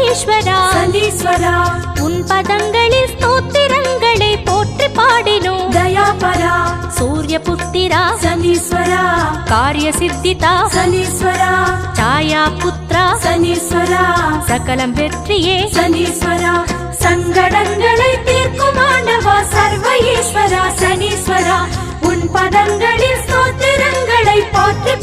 ஈஸ்வரா சனீஸ்வரா உன் பதங்களில் ஸ்தோத்திரங்களை போற்றி பாடினோம் தயாபரா சூரிய புத்திரா சனீஸ்வரா காரிய சித்திதா சனீஸ்வரா ಛಾಯಾ புத்ரா சனீஸ்வரா சகலம் வெற்றியே சனீஸ்வரா சங்கடங்களை தீர்க்கும் ஆண்டவா சர்வ ஈஸ்வரா சனீஸ்வரா உன் பதங்களில் ஸ்தோத்திரங்களை போற்றி